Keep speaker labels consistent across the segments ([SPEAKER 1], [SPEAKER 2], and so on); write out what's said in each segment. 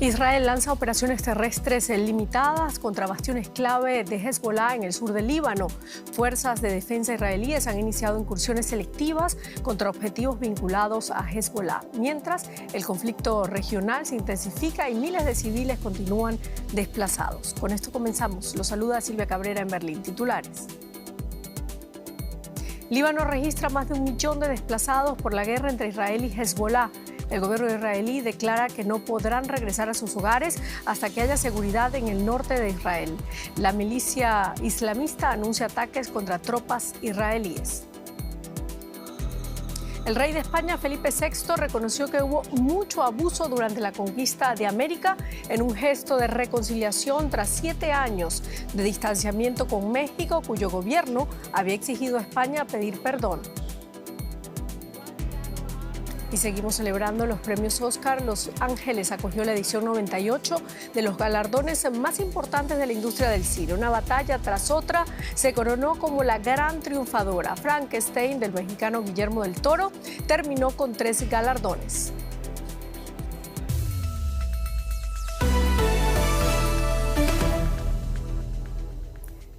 [SPEAKER 1] Israel lanza operaciones terrestres limitadas contra bastiones clave de Hezbollah en el sur del Líbano. Fuerzas de defensa israelíes han iniciado incursiones selectivas contra objetivos vinculados a Hezbollah. Mientras, el conflicto regional se intensifica y miles de civiles continúan desplazados. Con esto comenzamos. Los saluda Silvia Cabrera en Berlín. Titulares. Líbano registra más de 1 millón de desplazados por la guerra entre Israel y Hezbollah. El gobierno israelí declara que no podrán regresar a sus hogares hasta que haya seguridad en el norte de Israel. La milicia islamista anuncia ataques contra tropas israelíes. El rey de España, Felipe VI, reconoció que hubo mucho abuso durante la conquista de América en un gesto de reconciliación tras 7 años de distanciamiento con México, cuyo gobierno había exigido a España pedir perdón. Y seguimos celebrando los premios Oscar. Los Ángeles acogió la edición 98 de los galardones más importantes de la industria del cine. Una batalla tras otra se coronó como la gran triunfadora. Frankenstein, del mexicano Guillermo del Toro, terminó con 3 galardones.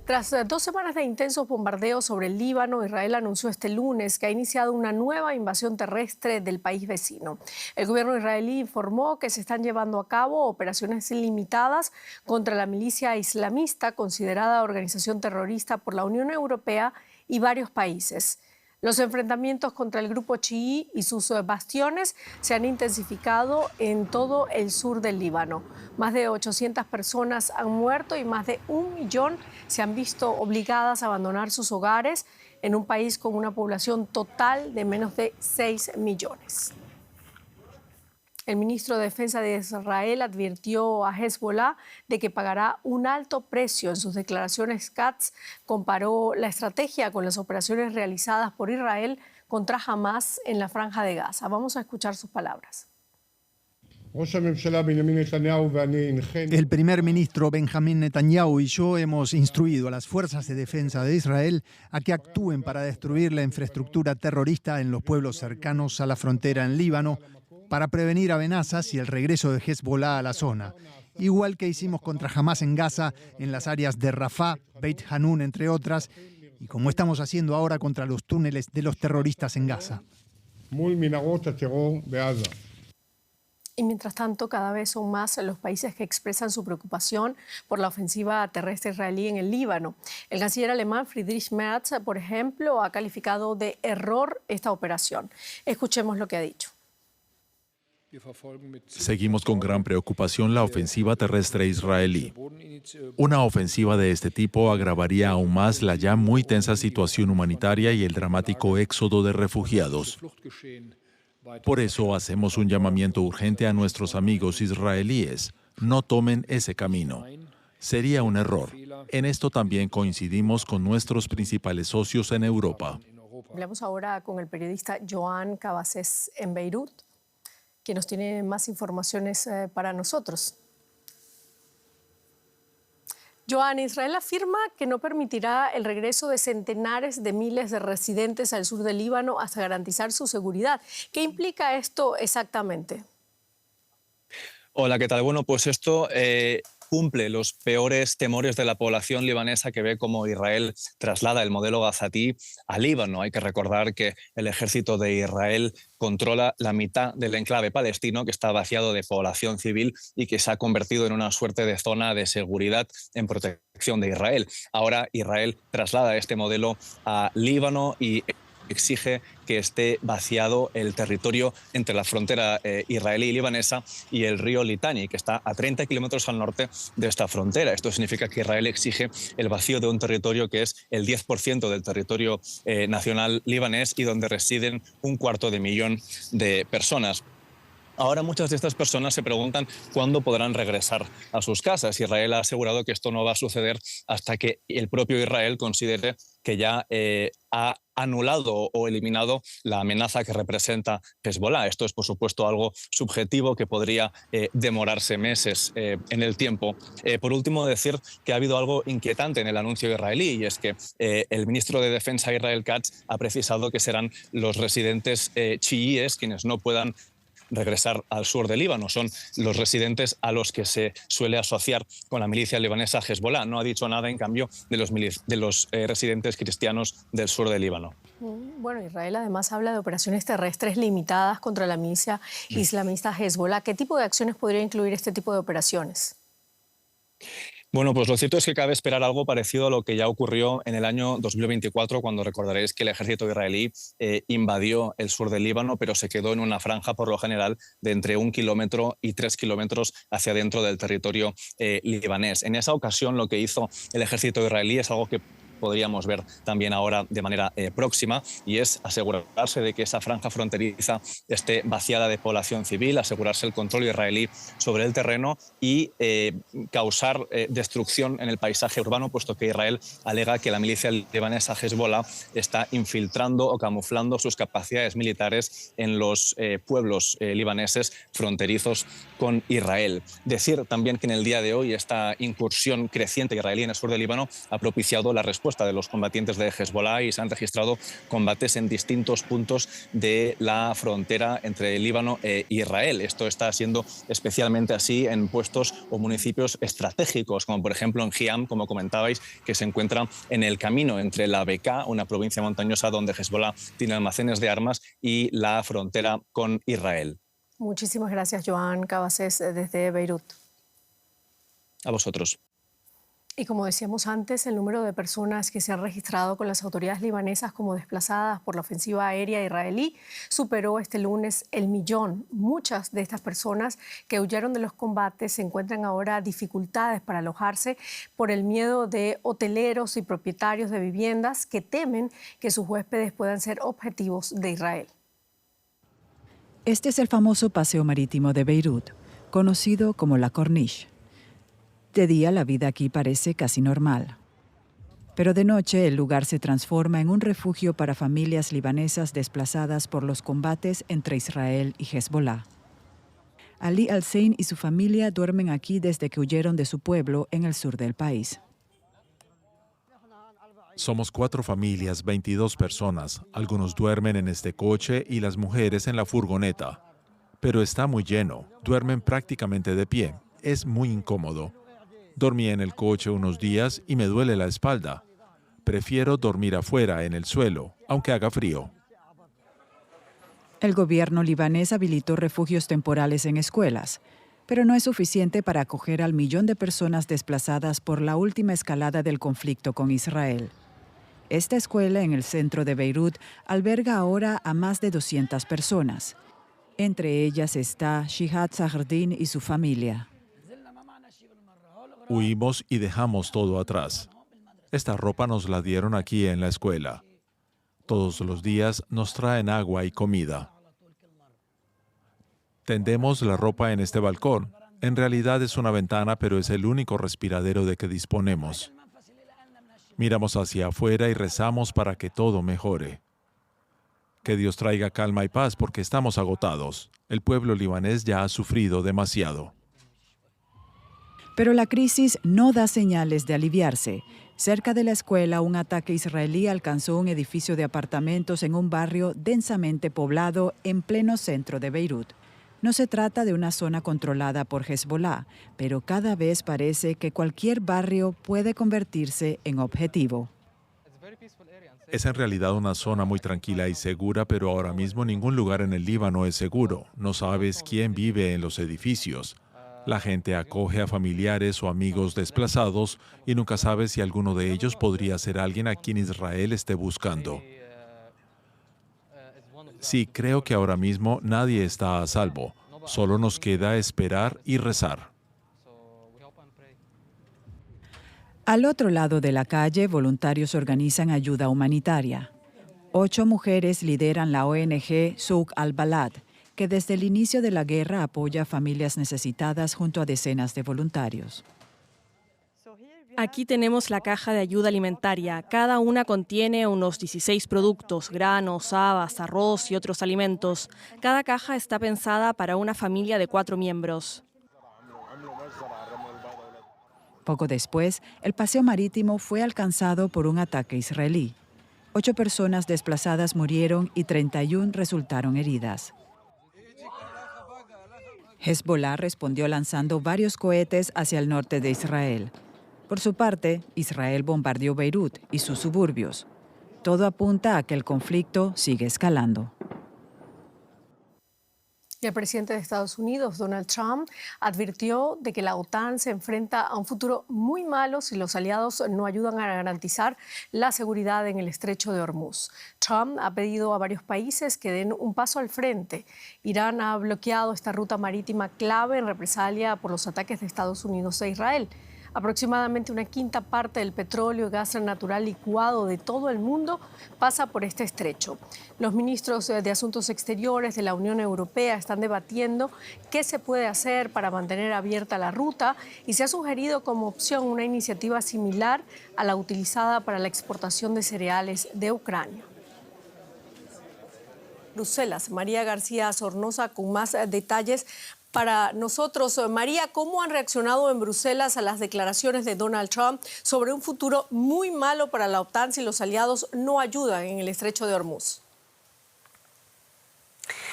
[SPEAKER 1] Tras 2 semanas de intensos bombardeos sobre el Líbano, Israel anunció este lunes que ha iniciado una nueva invasión terrestre del país vecino. El gobierno israelí informó que se están llevando a cabo operaciones limitadas contra la milicia islamista, considerada organización terrorista por la Unión Europea y varios países. Los enfrentamientos contra el grupo chií y sus bastiones se han intensificado en todo el sur del Líbano. Más de 800 personas han muerto y más de 1 millón se han visto obligadas a abandonar sus hogares en un país con una población total de menos de 6 millones. El ministro de Defensa de Israel advirtió a Hezbollah de que pagará un alto precio. En sus declaraciones, Katz comparó la estrategia con las operaciones realizadas por Israel contra Hamas en la Franja de Gaza. Vamos a escuchar sus palabras.
[SPEAKER 2] El primer ministro Benjamín Netanyahu y yo hemos instruido a las fuerzas de defensa de Israel a que actúen para destruir la infraestructura terrorista en los pueblos cercanos a la frontera en Líbano, para prevenir amenazas y el regreso de Hezbollah a la zona, igual que hicimos contra Hamas en Gaza, en las áreas de Rafah, Beit Hanun, entre otras, y como estamos haciendo ahora contra los túneles de los terroristas en Gaza.
[SPEAKER 1] Y mientras tanto, cada vez son más los países que expresan su preocupación por la ofensiva terrestre israelí en el Líbano. El canciller alemán Friedrich Merz, por ejemplo, ha calificado de error esta operación. Escuchemos lo que ha dicho.
[SPEAKER 3] Seguimos con gran preocupación la ofensiva terrestre israelí. Una ofensiva de este tipo agravaría aún más la ya muy tensa situación humanitaria y el dramático éxodo de refugiados. Por eso hacemos un llamamiento urgente a nuestros amigos israelíes. No tomen ese camino. Sería un error. En esto también coincidimos con nuestros principales socios en Europa.
[SPEAKER 1] Hablamos ahora con el periodista Joan Cabasés en Beirut, que nos tiene más informaciones para nosotros. Joan, Israel afirma que no permitirá el regreso de centenares de miles de residentes al sur del Líbano hasta garantizar su seguridad. ¿Qué implica esto exactamente?
[SPEAKER 4] Hola, ¿qué tal? Bueno, pues esto cumple los peores temores de la población libanesa, que ve cómo Israel traslada el modelo gazatí a Líbano. Hay que recordar que el ejército de Israel controla la mitad del enclave palestino, que está vaciado de población civil y que se ha convertido en una suerte de zona de seguridad en protección de Israel. Ahora Israel traslada este modelo a Líbano y exige que esté vaciado el territorio entre la frontera israelí y libanesa y el río Litani, que está a 30 kilómetros al norte de esta frontera. Esto significa que Israel exige el vacío de un territorio que es el 10% del territorio nacional libanés y donde residen 250.000 de personas. Ahora muchas de estas personas se preguntan cuándo podrán regresar a sus casas. Israel ha asegurado que esto no va a suceder hasta que el propio Israel considere que ya ha anulado o eliminado la amenaza que representa Hezbollah. Esto es, por supuesto, algo subjetivo que podría demorarse meses en el tiempo. Por último, decir que ha habido algo inquietante en el anuncio israelí, y es que el ministro de Defensa, Israel Katz, ha precisado que serán los residentes chiíes quienes no puedan regresar al sur del Líbano. Son los residentes a los que se suele asociar con la milicia libanesa Hezbollah. No ha dicho nada, en cambio, de los residentes cristianos del sur del Líbano.
[SPEAKER 1] Bueno, Israel además habla de operaciones terrestres limitadas contra la milicia islamista Hezbollah. ¿Qué tipo de acciones podría incluir este tipo de operaciones?
[SPEAKER 4] Bueno, pues lo cierto es que cabe esperar algo parecido a lo que ya ocurrió en el año 2024, cuando recordaréis que el ejército israelí invadió el sur del Líbano, pero se quedó en una franja, por lo general, de entre 1 kilómetro y 3 kilómetros hacia dentro del territorio libanés. En esa ocasión, lo que hizo el ejército israelí es algo que podríamos ver también ahora de manera próxima, y es asegurarse de que esa franja fronteriza esté vaciada de población civil, asegurarse el control israelí sobre el terreno y causar destrucción en el paisaje urbano, puesto que Israel alega que la milicia libanesa Hezbollah está infiltrando o camuflando sus capacidades militares en los pueblos libaneses fronterizos con Israel. Decir también que en el día de hoy esta incursión creciente israelí en el sur del Líbano ha propiciado la respuesta de los combatientes de Hezbollah, y se han registrado combates en distintos puntos de la frontera entre el Líbano e Israel. Esto está siendo especialmente así en puestos o municipios estratégicos, como por ejemplo en Hiam, como comentabais, que se encuentra en el camino entre la Bekaa, una provincia montañosa donde Hezbollah tiene almacenes de armas, y la frontera con Israel.
[SPEAKER 1] Muchísimas gracias, Joan Cabasés, desde Beirut.
[SPEAKER 4] A vosotros.
[SPEAKER 1] Y como decíamos antes, el número de personas que se han registrado con las autoridades libanesas como desplazadas por la ofensiva aérea israelí superó este lunes el 1.000.000. Muchas de estas personas que huyeron de los combates se encuentran ahora dificultades para alojarse por el miedo de hoteleros y propietarios de viviendas que temen que sus huéspedes puedan ser objetivos de Israel.
[SPEAKER 5] Este es el famoso paseo marítimo de Beirut, conocido como la Corniche. De día la vida aquí parece casi normal. Pero de noche el lugar se transforma en un refugio para familias libanesas desplazadas por los combates entre Israel y Hezbollah. Ali Al-Sein y su familia duermen aquí desde que huyeron de su pueblo en el sur del país.
[SPEAKER 3] Somos 4 familias, 22 personas. Algunos duermen en este coche y las mujeres en la furgoneta. Pero está muy lleno. Duermen prácticamente de pie. Es muy incómodo. Dormí en el coche unos días y me duele la espalda. Prefiero dormir afuera, en el suelo, aunque haga frío.
[SPEAKER 5] El gobierno libanés habilitó refugios temporales en escuelas, pero no es suficiente para acoger al 1.000.000 de personas desplazadas por la última escalada del conflicto con Israel. Esta escuela en el centro de Beirut alberga ahora a más de 200 personas. Entre ellas está Shihad Zahardin y su familia.
[SPEAKER 3] Huimos y dejamos todo atrás. Esta ropa nos la dieron aquí en la escuela. Todos los días nos traen agua y comida. Tendemos la ropa en este balcón. En realidad es una ventana, pero es el único respiradero de que disponemos. Miramos hacia afuera y rezamos para que todo mejore. Que Dios traiga calma y paz porque estamos agotados. El pueblo libanés ya ha sufrido demasiado.
[SPEAKER 5] Pero la crisis no da señales de aliviarse. Cerca de la escuela, un ataque israelí alcanzó un edificio de apartamentos en un barrio densamente poblado en pleno centro de Beirut. No se trata de una zona controlada por Hezbollah, pero cada vez parece que cualquier barrio puede convertirse en objetivo.
[SPEAKER 3] Es en realidad una zona muy tranquila y segura, pero ahora mismo ningún lugar en el Líbano es seguro. No sabes quién vive en los edificios. La gente acoge a familiares o amigos desplazados y nunca sabe si alguno de ellos podría ser alguien a quien Israel esté buscando. Sí, creo que ahora mismo nadie está a salvo. Solo nos queda esperar y rezar.
[SPEAKER 5] Al otro lado de la calle, voluntarios organizan ayuda humanitaria. 8 mujeres lideran la ONG Souk al-Balad, que desde el inicio de la guerra apoya a familias necesitadas junto a decenas de voluntarios.
[SPEAKER 6] Aquí tenemos la caja de ayuda alimentaria. Cada una contiene unos 16 productos, granos, habas, arroz y otros alimentos. Cada caja está pensada para una familia de 4 miembros.
[SPEAKER 5] Poco después, el paseo marítimo fue alcanzado por un ataque israelí. 8 personas desplazadas murieron y 31 resultaron heridas. Hezbollah respondió lanzando varios cohetes hacia el norte de Israel. Por su parte, Israel bombardeó Beirut y sus suburbios. Todo apunta a que el conflicto sigue escalando.
[SPEAKER 1] Y el presidente de Estados Unidos, Donald Trump, advirtió de que la OTAN se enfrenta a un futuro muy malo si los aliados no ayudan a garantizar la seguridad en el estrecho de Hormuz. Trump ha pedido a varios países que den un paso al frente. Irán ha bloqueado esta ruta marítima clave en represalia por los ataques de Estados Unidos e Israel. Aproximadamente una quinta parte del petróleo y gas natural licuado de todo el mundo pasa por este estrecho. Los ministros de Asuntos Exteriores de la Unión Europea están debatiendo qué se puede hacer para mantener abierta la ruta y se ha sugerido como opción una iniciativa similar a la utilizada para la exportación de cereales de Ucrania. Bruselas, María García Sornosa con más detalles para nosotros. María, ¿cómo han reaccionado en Bruselas a las declaraciones de Donald Trump sobre un futuro muy malo para la OTAN si los aliados no ayudan en el estrecho de Hormuz?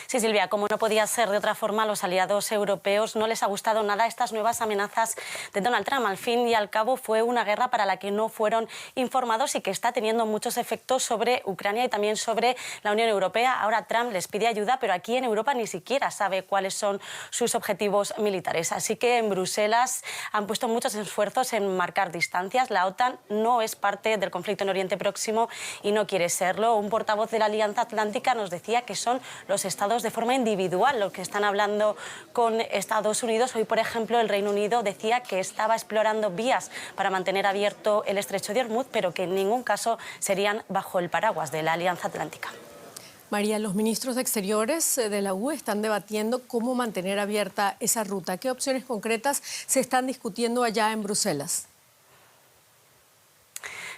[SPEAKER 7] Sí, Silvia, como no podía ser de otra forma, a los aliados europeos no les ha gustado nada estas nuevas amenazas de Donald Trump. Al fin y al cabo fue una guerra para la que no fueron informados y que está teniendo muchos efectos sobre Ucrania y también sobre la Unión Europea. Ahora Trump les pide ayuda, pero aquí en Europa ni siquiera sabe cuáles son sus objetivos militares. Así que en Bruselas han puesto muchos esfuerzos en marcar distancias. La OTAN no es parte del conflicto en Oriente Próximo y no quiere serlo. Un portavoz de la Alianza Atlántica nos decía que son los estados de forma individual los que están hablando con Estados Unidos. Hoy, por ejemplo, el Reino Unido decía que estaba explorando vías para mantener abierto el estrecho de Hormuz, pero que en ningún caso serían bajo el paraguas de la Alianza Atlántica.
[SPEAKER 1] María, los ministros de Exteriores de la UE están debatiendo cómo mantener abierta esa ruta. ¿Qué opciones concretas se están discutiendo allá en Bruselas?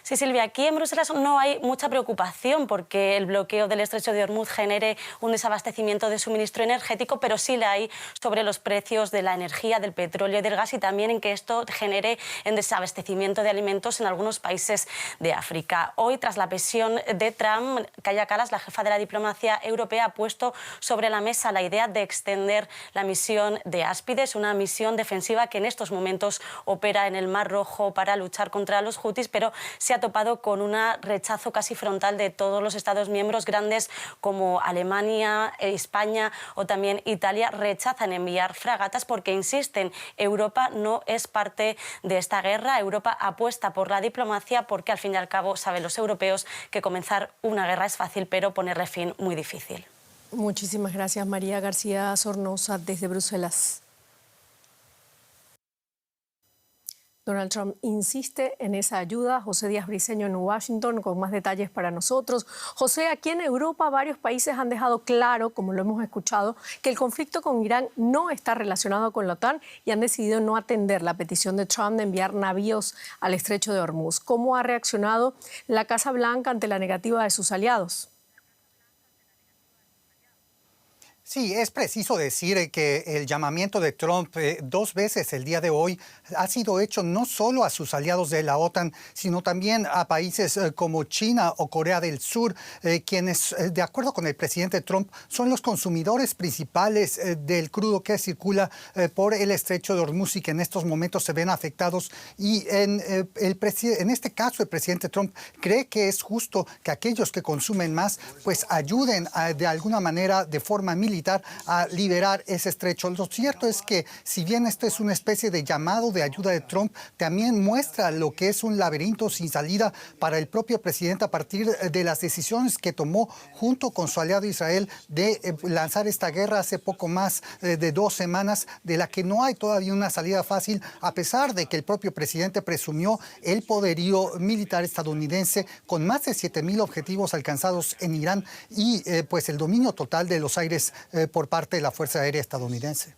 [SPEAKER 7] Sí, Silvia, aquí en Bruselas no hay mucha preocupación porque el bloqueo del estrecho de Hormuz genere un desabastecimiento de suministro energético, pero sí la hay sobre los precios de la energía, del petróleo y del gas y también en que esto genere en desabastecimiento de alimentos en algunos países de África. Hoy, tras la presión de Trump, Kaja Kallas, la jefa de la diplomacia europea, ha puesto sobre la mesa la idea de extender la misión de Áspides, una misión defensiva que en estos momentos opera en el Mar Rojo para luchar contra los hutis, pero se ha topado con un rechazo casi frontal de todos los Estados miembros grandes como Alemania, España o también Italia. Rechazan enviar fragatas porque insisten, Europa no es parte de esta guerra. Europa apuesta por la diplomacia porque al fin y al cabo saben los europeos que comenzar una guerra es fácil, pero ponerle fin muy difícil.
[SPEAKER 1] Muchísimas gracias, María García Sornosa desde Bruselas. Donald Trump insiste en esa ayuda. José Díaz Briceño en Washington con más detalles para nosotros. José, aquí en Europa varios países han dejado claro, como lo hemos escuchado, que el conflicto con Irán no está relacionado con la OTAN y han decidido no atender la petición de Trump de enviar navíos al estrecho de Hormuz. ¿Cómo ha reaccionado la Casa Blanca ante la negativa de sus aliados?
[SPEAKER 8] Sí, es preciso decir que el llamamiento de Trump 2 veces el día de hoy ha sido hecho no solo a sus aliados de la OTAN, sino también a países como China o Corea del Sur, quienes, de acuerdo con el presidente Trump, son los consumidores principales del crudo que circula por el estrecho de Hormuz y que en estos momentos se ven afectados. Y en este caso, el presidente Trump cree que es justo que aquellos que consumen más pues ayuden de alguna manera de forma militar a liberar ese estrecho. Lo cierto es que si bien esto es una especie de llamado de ayuda de Trump, también muestra lo que es un laberinto sin salida para el propio presidente a partir de las decisiones que tomó junto con su aliado Israel de lanzar esta guerra hace poco más de 2 semanas, de la que no hay todavía una salida fácil, a pesar de que el propio presidente presumió el poderío militar estadounidense con más de 7,000 objetivos alcanzados en Irán y pues el dominio total de los aires por parte de la Fuerza Aérea estadounidense.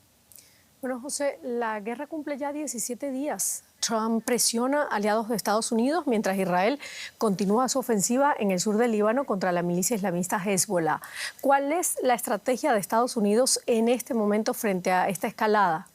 [SPEAKER 1] Bueno, José, la guerra cumple ya 17 días. Trump presiona a aliados de Estados Unidos mientras Israel continúa su ofensiva en el sur del Líbano contra la milicia islamista Hezbollah. ¿Cuál es la estrategia de Estados Unidos en este momento frente a esta escalada?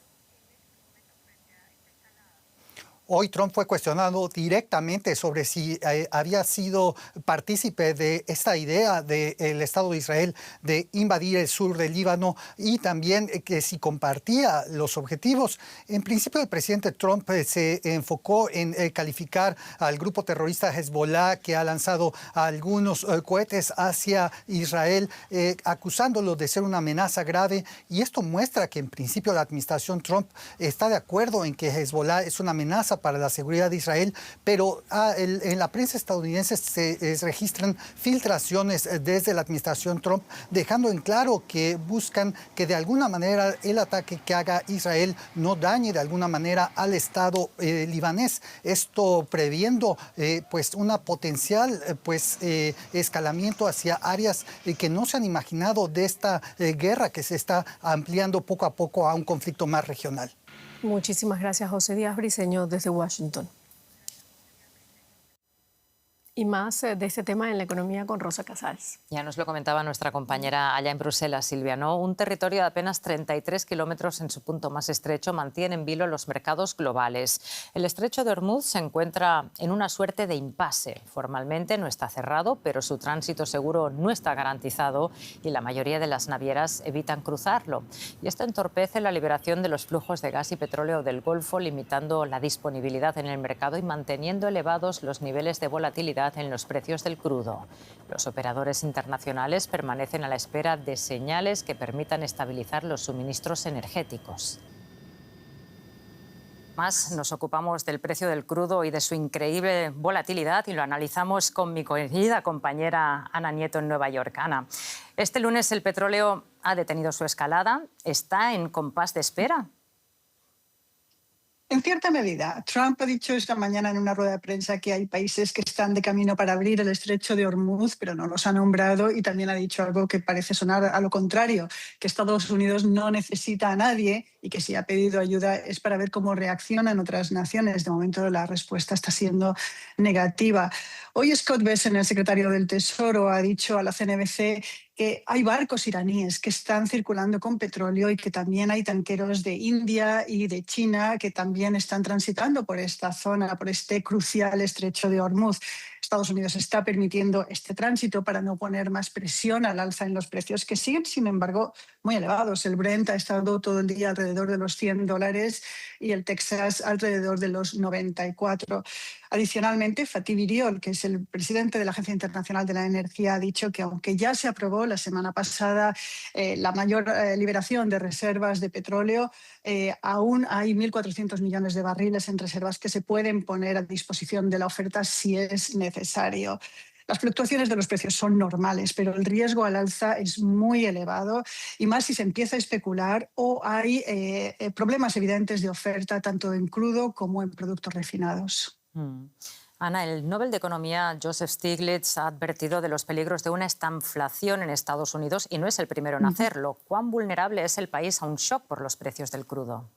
[SPEAKER 8] Hoy Trump fue cuestionado directamente sobre si había sido partícipe de esta idea del Estado de Israel de invadir el sur del Líbano y también que si compartía los objetivos. En principio, el presidente Trump se enfocó en calificar al grupo terrorista Hezbollah, que ha lanzado algunos cohetes hacia Israel, acusándolo de ser una amenaza grave. Y esto muestra que en principio la administración Trump está de acuerdo en que Hezbollah es una amenaza para la seguridad de Israel, pero en la prensa estadounidense se registran filtraciones desde la administración Trump, dejando en claro que buscan que de alguna manera el ataque que haga Israel no dañe de alguna manera al Estado libanés. Esto previendo pues una potencial escalamiento hacia áreas que no se han imaginado de esta guerra que se está ampliando poco a poco a un conflicto más regional.
[SPEAKER 1] Muchísimas gracias, José Díaz Briceño, desde Washington. Y más de este tema en la economía con Rosa Casals.
[SPEAKER 9] Ya nos lo comentaba nuestra compañera allá en Bruselas, Silvia, ¿no? Un territorio de apenas 33 kilómetros en su punto más estrecho mantiene en vilo los mercados globales. El estrecho de Hormuz se encuentra en una suerte de impasse. Formalmente no está cerrado, pero su tránsito seguro no está garantizado y la mayoría de las navieras evitan cruzarlo. Y esto entorpece la liberación de los flujos de gas y petróleo del Golfo, limitando la disponibilidad en el mercado y manteniendo elevados los niveles de volatilidad en los precios del crudo. Los operadores internacionales permanecen a la espera de señales que permitan estabilizar los suministros energéticos. Más nos ocupamos del precio del crudo y de su increíble volatilidad y lo analizamos con mi querida compañera Ana Nieto en Nueva York. Ana, este lunes el petróleo ha detenido su escalada, está en compás de espera.
[SPEAKER 10] En cierta medida, Trump ha dicho esta mañana en una rueda de prensa que hay países que están de camino para abrir el estrecho de Hormuz, pero no los ha nombrado, y también ha dicho algo que parece sonar a lo contrario, que Estados Unidos no necesita a nadie y que si ha pedido ayuda es para ver cómo reaccionan otras naciones. De momento la respuesta está siendo negativa. Hoy Scott Bessent, el secretario del Tesoro, ha dicho a la CNBC que hay barcos iraníes que están circulando con petróleo y que también hay tanqueros de India y de China que también están transitando por esta zona, por este crucial estrecho de Hormuz. Estados Unidos está permitiendo este tránsito para no poner más presión al alza en los precios, que siguen, sin embargo, muy elevados. El Brent ha estado todo el día alrededor de los $100 y el Texas alrededor de los 94. Adicionalmente, Fatih Birol, que es el presidente de la Agencia Internacional de la Energía, ha dicho que aunque ya se aprobó la semana pasada la mayor liberación de reservas de petróleo, aún hay 1.400 millones de barriles en reservas que se pueden poner a disposición de la oferta si es necesario. Las fluctuaciones de los precios son normales, pero el riesgo al alza es muy elevado y más si se empieza a especular o hay problemas evidentes de oferta tanto en crudo como en productos refinados.
[SPEAKER 9] Ana, el Nobel de Economía Joseph Stiglitz ha advertido de los peligros de una estanflación en Estados Unidos y no es el primero en hacerlo. ¿Cuán vulnerable es el país a un shock por los precios del crudo?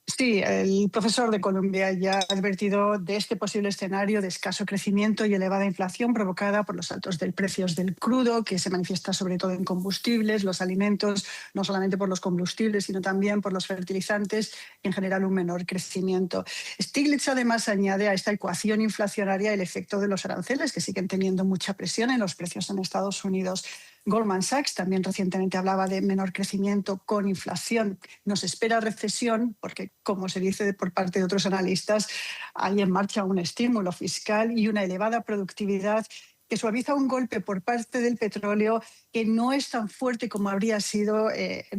[SPEAKER 10] Sí, el profesor de Columbia ya ha advertido de este posible escenario de escaso crecimiento y elevada inflación provocada por los altos precios del crudo, que se manifiesta sobre todo en combustibles, los alimentos, no solamente por los combustibles, sino también por los fertilizantes y en general un menor crecimiento. Stiglitz además añade a esta ecuación inflacionaria el efecto de los aranceles, que siguen teniendo mucha presión en los precios en Estados Unidos. Goldman Sachs también recientemente hablaba de menor crecimiento con inflación. Nos espera recesión porque, como se dice por parte de otros analistas, hay en marcha un estímulo fiscal y una elevada productividad que suaviza un golpe por parte del petróleo que no es tan fuerte como habría sido,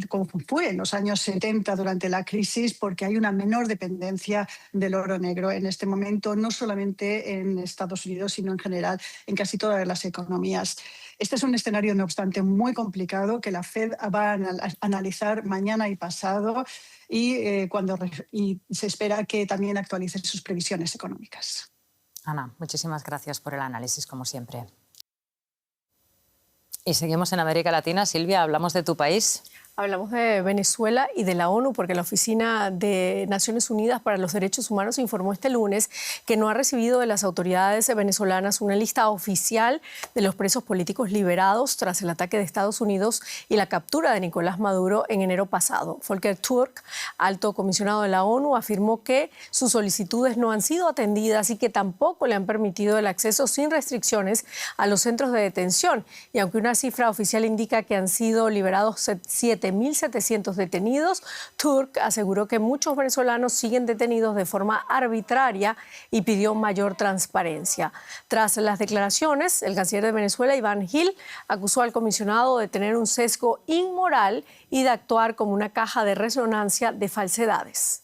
[SPEAKER 10] como fue en los años 70 durante la crisis, porque hay una menor dependencia del oro negro en este momento, no solamente en Estados Unidos, sino en general en casi todas las economías. Este es un escenario, no obstante, muy complicado que la Fed va a analizar mañana y pasado y se espera que también actualice sus previsiones económicas.
[SPEAKER 9] Ana, muchísimas gracias por el análisis, como siempre. Y seguimos en América Latina. Silvia, ¿hablamos de tu país?
[SPEAKER 1] Hablamos de Venezuela y de la ONU porque la Oficina de Naciones Unidas para los Derechos Humanos informó este lunes que no ha recibido de las autoridades venezolanas una lista oficial de los presos políticos liberados tras el ataque de Estados Unidos y la captura de Nicolás Maduro en enero pasado. Volker Turk, alto comisionado de la ONU, afirmó que sus solicitudes no han sido atendidas y que tampoco le han permitido el acceso sin restricciones a los centros de detención. Y aunque una cifra oficial indica que han sido liberados 7.700 detenidos, Turk aseguró que muchos venezolanos siguen detenidos de forma arbitraria y pidió mayor transparencia. Tras las declaraciones, el canciller de Venezuela, Iván Gil, acusó al comisionado de tener un sesgo inmoral y de actuar como una caja de resonancia de falsedades.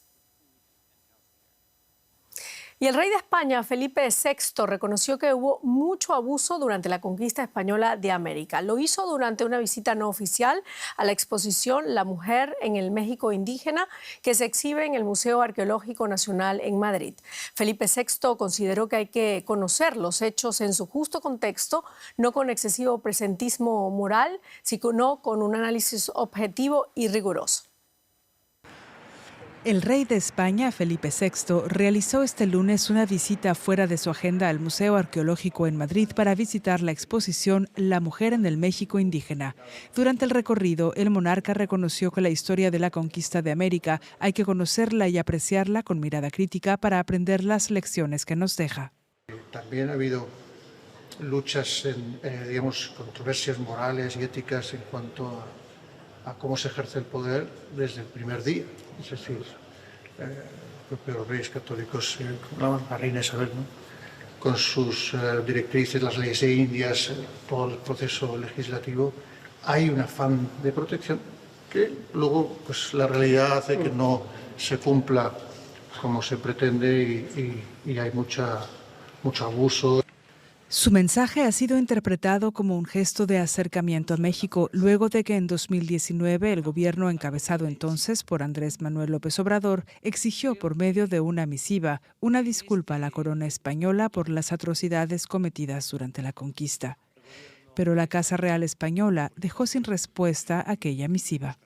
[SPEAKER 1] Y el rey de España, Felipe VI, reconoció que hubo mucho abuso durante la conquista española de América. Lo hizo durante una visita no oficial a la exposición La mujer en el México indígena, que se exhibe en el Museo Arqueológico Nacional en Madrid. Felipe VI consideró que hay que conocer los hechos en su justo contexto, no con excesivo presentismo moral, sino con un análisis objetivo y riguroso.
[SPEAKER 11] El rey de España, Felipe VI, realizó este lunes una visita fuera de su agenda al Museo Arqueológico en Madrid para visitar la exposición La mujer en el México indígena. Durante el recorrido, el monarca reconoció que la historia de la conquista de América hay que conocerla y apreciarla con mirada crítica para aprender las lecciones que nos deja.
[SPEAKER 12] También ha habido luchas, controversias morales y éticas en cuanto a cómo se ejerce el poder desde el primer día. Es decir, los reyes católicos, la reina Isabel, ¿no?, con sus directrices, las leyes indias, todo el proceso legislativo, hay un afán de protección que luego pues, la realidad hace que no se cumpla como se pretende y hay mucho abuso.
[SPEAKER 11] Su mensaje ha sido interpretado como un gesto de acercamiento a México luego de que en 2019 el gobierno encabezado entonces por Andrés Manuel López Obrador exigió por medio de una misiva una disculpa a la corona española por las atrocidades cometidas durante la conquista. Pero la Casa Real Española dejó sin respuesta aquella misiva.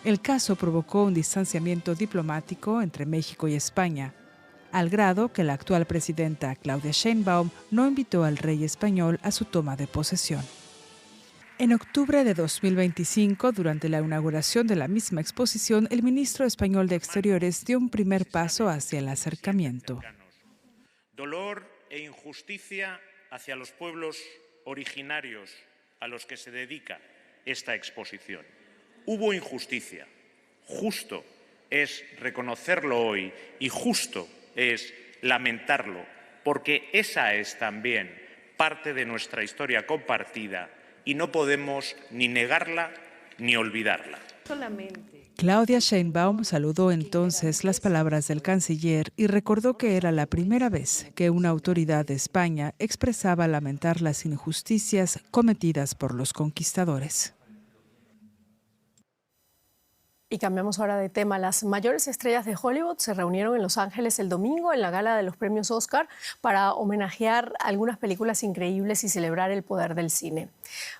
[SPEAKER 11] El caso provocó un distanciamiento diplomático entre México y España, al grado que la actual presidenta Claudia Sheinbaum no invitó al rey español a su toma de posesión. En octubre de 2025, durante la inauguración de la misma exposición, el ministro español de Exteriores dio un primer paso hacia el acercamiento.
[SPEAKER 13] Dolor e injusticia hacia los pueblos originarios a los que se dedica esta exposición. Hubo injusticia. Justo es reconocerlo hoy y justo es lamentarlo, porque esa es también parte de nuestra historia compartida y no podemos ni negarla ni olvidarla.
[SPEAKER 11] Claudia Sheinbaum saludó entonces las palabras del canciller y recordó que era la primera vez que una autoridad de España expresaba lamentar las injusticias cometidas por los conquistadores.
[SPEAKER 1] Y cambiamos ahora de tema. Las mayores estrellas de Hollywood se reunieron en Los Ángeles el domingo en la gala de los premios Oscar para homenajear algunas películas increíbles y celebrar el poder del cine.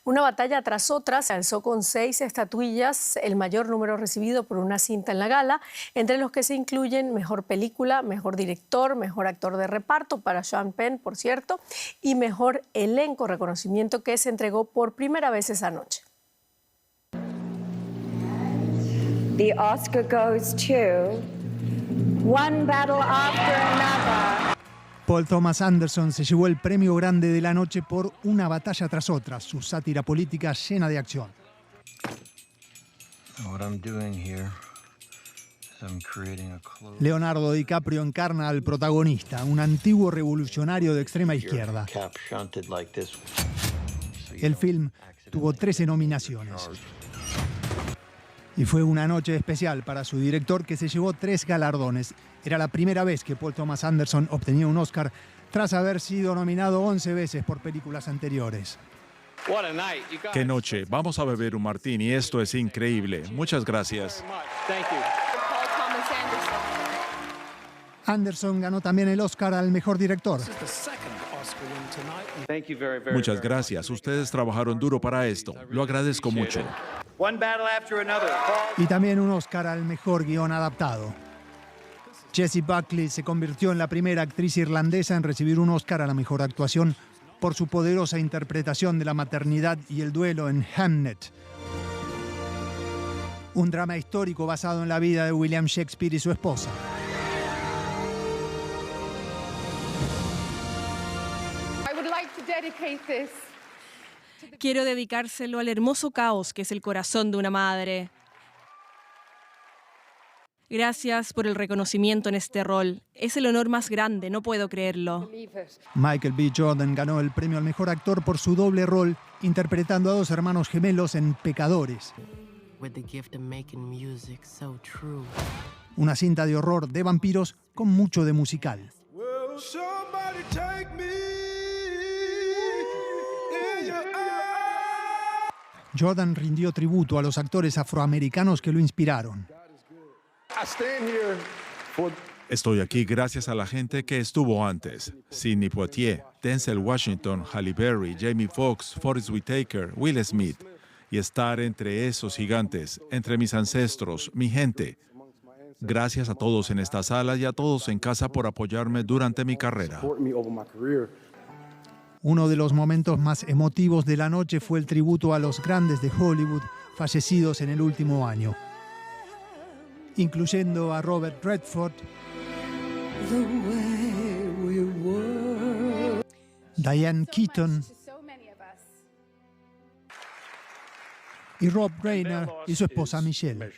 [SPEAKER 1] Una batalla tras otra se alzó con 6 estatuillas, el mayor número recibido por una cinta en la gala, entre los que se incluyen Mejor Película, Mejor Director, Mejor Actor de Reparto para Sean Penn, por cierto, y Mejor Elenco, reconocimiento que se entregó por primera vez esa noche.
[SPEAKER 14] The Oscar goes to One Battle After Another.
[SPEAKER 2] Paul Thomas Anderson se llevó el premio grande de la noche por Una batalla tras otra, su sátira política llena de acción. Leonardo DiCaprio encarna al protagonista, un antiguo revolucionario de extrema izquierda. El film tuvo 13 nominaciones. Y fue una noche especial para su director, que se llevó 3 galardones. Era la primera vez que Paul Thomas Anderson obtenía un Oscar tras haber sido nominado 11 veces por películas anteriores.
[SPEAKER 3] ¡Qué noche! Vamos a beber un martini, esto es increíble. Muchas gracias.
[SPEAKER 2] Anderson ganó también el Oscar al mejor director.
[SPEAKER 3] Muchas gracias. Ustedes trabajaron duro para esto. Lo agradezco mucho.
[SPEAKER 2] Y también un Oscar al mejor guión adaptado. Jessie Buckley se convirtió en la primera actriz irlandesa en recibir un Oscar a la mejor actuación por su poderosa interpretación de la maternidad y el duelo en Hamnet, un drama histórico basado en la vida de William Shakespeare y su esposa.
[SPEAKER 6] Quiero dedicárselo al hermoso caos que es el corazón de una madre. Gracias por el reconocimiento en este rol. Es el honor más grande, no puedo creerlo.
[SPEAKER 2] Michael B. Jordan ganó el premio al mejor actor por su doble rol, interpretando a dos hermanos gemelos en Pecadores. Una cinta de horror de vampiros con mucho de musical. Jordan rindió tributo a los actores afroamericanos que lo inspiraron.
[SPEAKER 3] Estoy aquí gracias a la gente que estuvo antes. Sidney Poitier, Denzel Washington, Halle Berry, Jamie Foxx, Forest Whitaker, Will Smith. Y estar entre esos gigantes, entre mis ancestros, mi gente. Gracias a todos en esta sala y a todos en casa por apoyarme durante mi carrera.
[SPEAKER 2] Uno de los momentos más emotivos de la noche fue el tributo a los grandes de Hollywood fallecidos en el último año, incluyendo a Robert Redford, Diane Keaton y Rob Reiner y su esposa Michelle.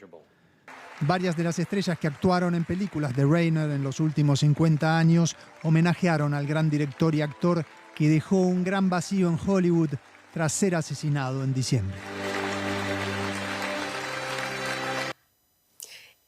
[SPEAKER 2] Varias de las estrellas que actuaron en películas de Reiner en los últimos 50 años homenajearon al gran director y actor que dejó un gran vacío en Hollywood tras ser asesinado en diciembre.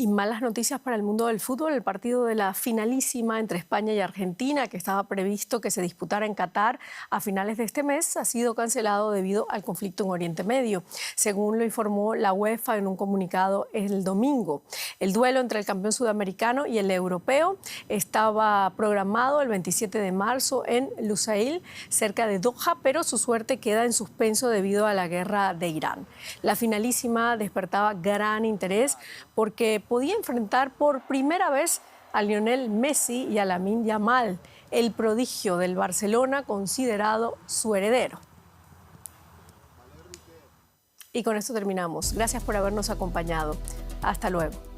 [SPEAKER 1] Y malas noticias para el mundo del fútbol. El partido de la finalísima entre España y Argentina, que estaba previsto que se disputara en Qatar a finales de este mes, ha sido cancelado debido al conflicto en Oriente Medio, según lo informó la UEFA en un comunicado el domingo. El duelo entre el campeón sudamericano y el europeo estaba programado el 27 de marzo en Lusail, cerca de Doha, pero su suerte queda en suspenso debido a la guerra de Irán. La finalísima despertaba gran interés porque podía enfrentar por primera vez a Lionel Messi y a Lamine Yamal, el prodigio del Barcelona considerado su heredero. Y con esto terminamos. Gracias por habernos acompañado. Hasta luego.